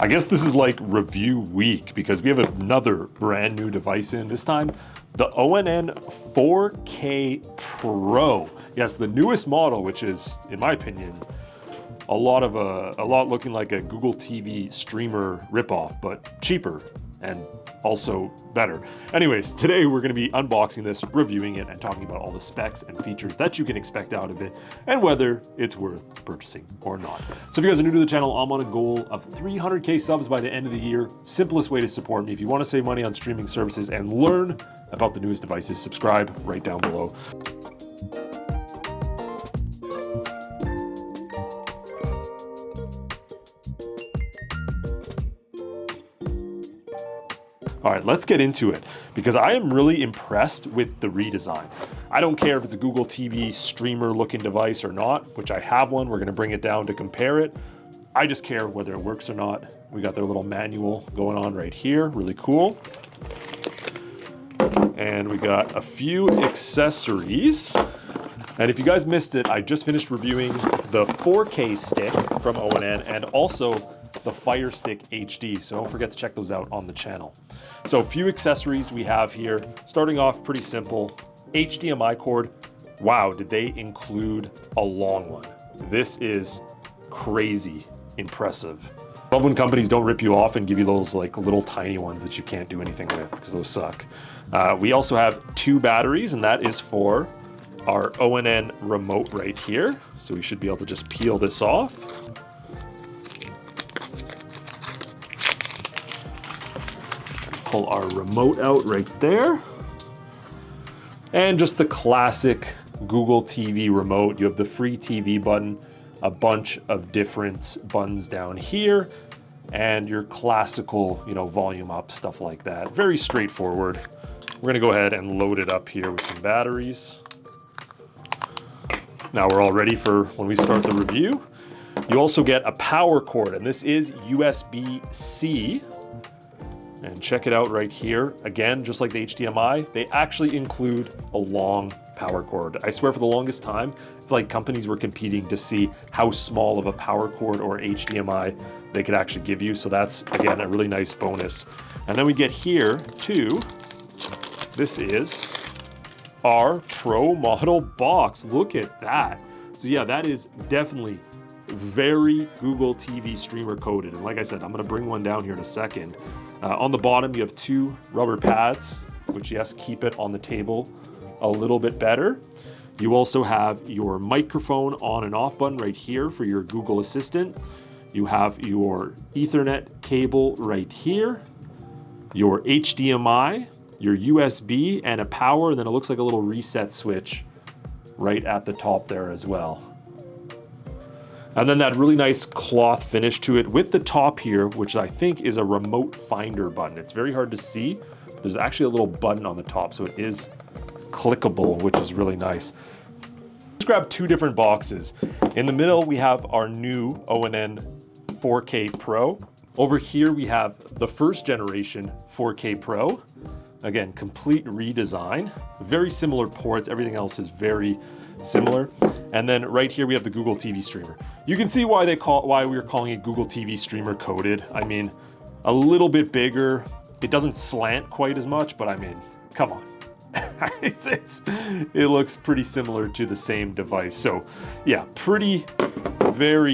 I guess this is like review week because we have another brand new device in, this time the ONN 4K Pro. Yes, the newest model, which is, in my opinion, a lot looking like a Google TV streamer ripoff, but cheaper and also better. Anyways, today we're going to be unboxing this, reviewing it, and talking about all the specs and features that you can expect out of it and whether it's worth purchasing or not. So if you guys are new to the channel, I'm on a goal of 300K subs by the end of the year. Simplest way to support me. If you want to save money on streaming services and learn about the newest devices, subscribe right down below. All right, let's get into it because I am really impressed with the redesign. I don't care if it's a Google TV streamer looking device or not, which I have one. We're going to bring it down to compare it. I just care whether it works or not. We got their little manual going on right here. Really cool. And we got a few accessories. And if you guys missed it, I just finished reviewing the 4K stick from ONN and also the Fire Stick HD, so don't forget to check those out on the channel. So a few accessories we have here, starting off pretty simple. HDMI cord. Wow, did they include a long one? This is crazy impressive. I love when companies don't rip you off and give you those like little tiny ones that you can't do anything with because those suck. We also have 2 batteries, and that is for our ONN remote right here. So we should be able to just peel this off. Pull our remote out right there. And just the classic Google TV remote. You have the free TV button, a bunch of different buttons down here, and your classical, volume up, stuff like that. Very straightforward. We're gonna go ahead and load it up here with some batteries. Now we're all ready for when we start the review. You also get a power cord, and this is USB-C. And check it out right here. Again, just like the HDMI, they actually include a long power cord. I swear for the longest time, it's like companies were competing to see how small of a power cord or HDMI they could actually give you. So that's, again, a really nice bonus. And then we get here too, this is our Pro model box. Look at that. So yeah, that is definitely very Google TV streamer coded. And like I said, I'm gonna bring one down here in a second. On the bottom, you have 2 rubber pads, which yes, keep it on the table a little bit better. You also have your microphone on and off button right here for your Google Assistant. You have your Ethernet cable right here, your HDMI, your USB, and a power, and then it looks like a little reset switch right at the top there as well. And then that really nice cloth finish to it with the top here, which I think is a remote finder button. It's very hard to see, but there's actually a little button on the top, so it is clickable, which is really nice. Let's grab 2 different boxes. In the middle, we have our new ONN 4K Pro. Over here, we have the first generation 4K Pro. Again, complete redesign, very similar ports. Everything else is very similar. And then right here we have the Google TV streamer. You can see why we're calling it Google TV streamer coded. I mean, a little bit bigger. It doesn't slant quite as much, but I mean, come on. It looks pretty similar to the same device. So yeah, very,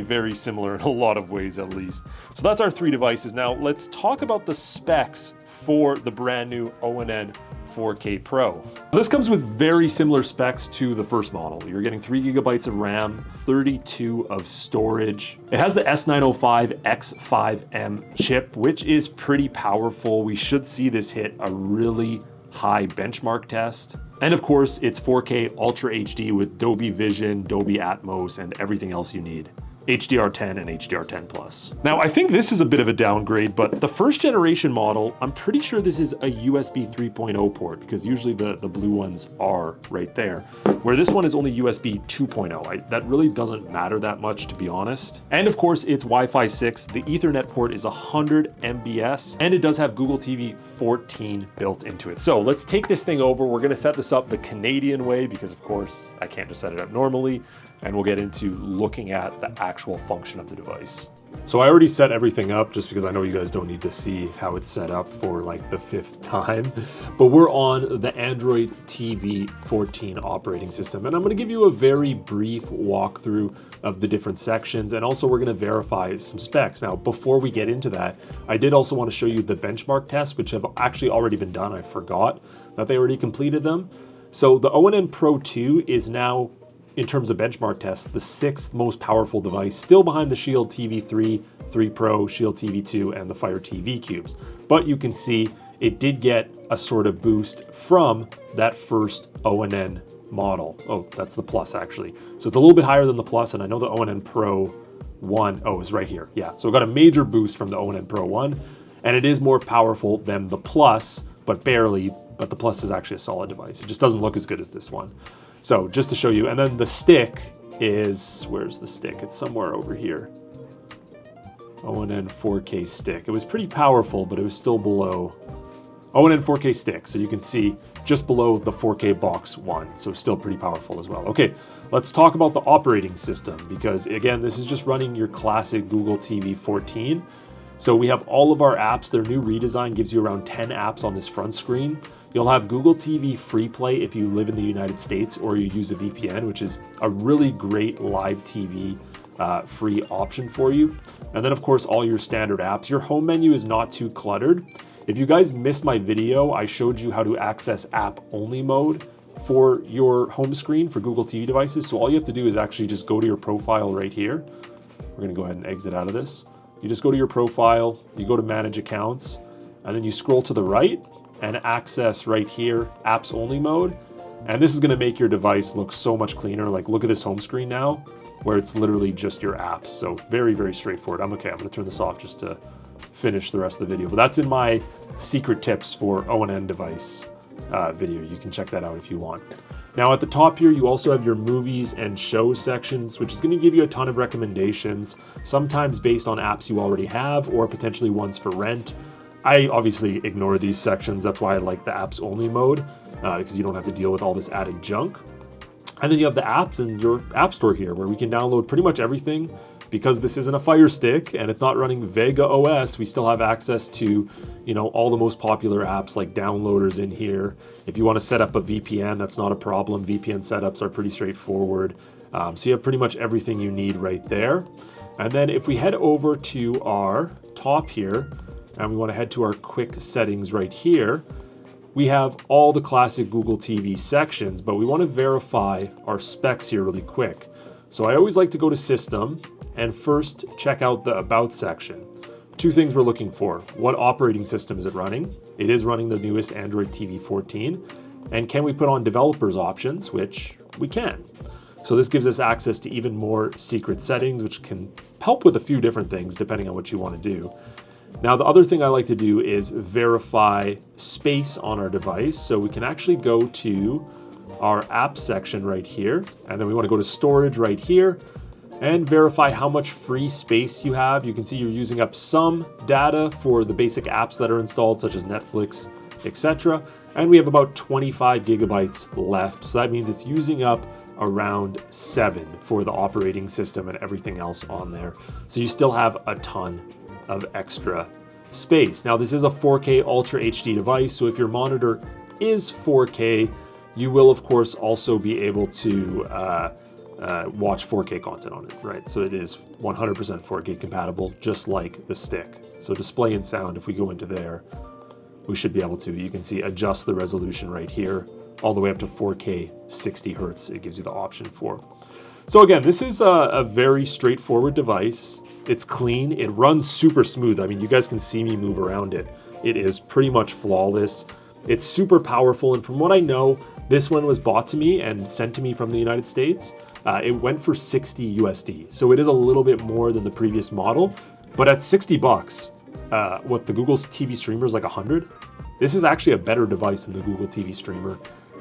very similar in a lot of ways at least. So that's our 3 devices. Now let's talk about the specs for the brand new ONN 4K Pro. This comes with very similar specs to the first model. You're getting 3 GB of RAM, 32 of storage. It has the S905X5M chip, which is pretty powerful. We should see this hit a really high benchmark test. And of course, it's 4K Ultra HD with Dolby Vision, Dolby Atmos, and everything else you need. HDR10 and HDR10+. Now, I think this is a bit of a downgrade, but the first generation model, I'm pretty sure this is a USB 3.0 port because usually the blue ones are right there, where this one is only USB 2.0. That really doesn't matter that much, to be honest. And of course, it's Wi-Fi 6. The Ethernet port is 100 MBS, and it does have Google TV 14 built into it. So let's take this thing over. We're gonna set this up the Canadian way because of course, I can't just set it up normally. And we'll get into looking at the actual function of the device. So I already set everything up just because I know you guys don't need to see how it's set up for like the 5th time, but we're on the Android TV 14 operating system. And I'm going to give you a very brief walkthrough of the different sections. And also we're going to verify some specs. Now, before we get into that, I did also want to show you the benchmark tests, which have actually already been done. I forgot that they already completed them. So the ONN Pro 2 is now, in terms of benchmark tests, the 6th most powerful device, still behind the Shield TV 3, 3 Pro, Shield TV 2, and the Fire TV Cubes. But you can see it did get a sort of boost from that first ONN model. Oh, that's the Plus actually. So it's a little bit higher than the Plus, and I know the ONN Pro 1, oh, is right here. Yeah, so it got a major boost from the ONN Pro 1, and it is more powerful than the Plus, but barely, but the Plus is actually a solid device. It just doesn't look as good as this one. So just to show you, and then the stick is, where's the stick? It's somewhere over here. ONN 4K stick. It was pretty powerful, but it was still below ONN 4K stick. So you can see just below the 4K box 1. So still pretty powerful as well. Okay, let's talk about the operating system, because again, this is just running your classic Google TV 14. So we have all of our apps. Their new redesign gives you around 10 apps on this front screen. You'll have Google TV Free Play if you live in the United States or you use a VPN, which is a really great live TV free option for you. And then of course, all your standard apps. Your home menu is not too cluttered. If you guys missed my video, I showed you how to access app only mode for your home screen for Google TV devices. So all you have to do is actually just go to your profile right here. We're gonna go ahead and exit out of this. You just go to your profile, you go to manage accounts, and then you scroll to the right and access right here, apps only mode. And this is gonna make your device look so much cleaner. Like look at this home screen now, where it's literally just your apps. So very, very straightforward. I'm gonna turn this off just to finish the rest of the video. But that's in my secret tips for ONN device video. You can check that out if you want. Now at the top here, you also have your movies and shows sections, which is gonna give you a ton of recommendations, sometimes based on apps you already have or potentially ones for rent. I obviously ignore these sections. That's why I like the apps only mode, because you don't have to deal with all this added junk. And then you have the apps in your app store here, where we can download pretty much everything. Because this isn't a Fire Stick and it's not running Vega OS, we still have access to, you know, all the most popular apps like downloaders in here. If you want to set up a VPN, that's not a problem. VPN setups are pretty straightforward. So you have pretty much everything you need right there. And then if we head over to our top here, and we want to head to our quick settings right here, we have all the classic Google TV sections, but we want to verify our specs here really quick. So I always like to go to System and first check out the About section. Two things we're looking for. What operating system is it running? It is running the newest Android TV 14. And can we put on developers options, which we can. So this gives us access to even more secret settings, which can help with a few different things depending on what you want to do. Now, the other thing I like to do is verify space on our device. So we can actually go to our app section right here, and then we want to go to storage right here and verify how much free space you have. You can see you're using up some data for the basic apps that are installed, such as Netflix, etc. And we have about 25 gigabytes left. So that means it's using up around 7 for the operating system and everything else on there. So you still have a ton of extra space. Now, this is a 4K Ultra HD device, so if your monitor is 4K, you will of course also be able to watch 4K content on it, right? So it is 100% 4K compatible, just like the stick. So display and sound, if we go into there, we should be able to, you can see, adjust the resolution right here, all the way up to 4K 60 Hertz. It gives you the option for. So again, this is a very straightforward device. It's clean, it runs super smooth. I mean, you guys can see me move around it. It is pretty much flawless. It's super powerful, and from what I know, this one was bought to me and sent to me from the United States. It went for 60 USD, so it is a little bit more than the previous model, but at 60 bucks, what the Google TV streamer is like 100. This is actually a better device than the Google TV streamer.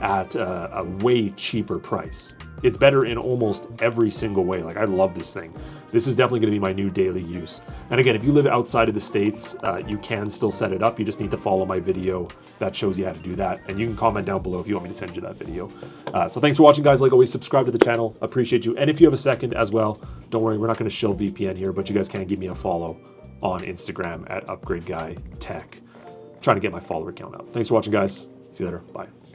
at a way cheaper price. It's better in almost every single way. Like, I love this thing. This is definitely going to be my new daily use. And again, if you live outside of the States, you can still set it up. You just need to follow my video that shows you how to do that. And you can comment down below if you want me to send you that video. So thanks for watching, guys. Like always, subscribe to the channel. Appreciate you. And if you have a second as well, don't worry, we're not going to shill VPN here, but you guys can give me a follow on Instagram at UpgradeGuyTech. Trying to get my follower count up. Thanks for watching, guys. See you later. Bye.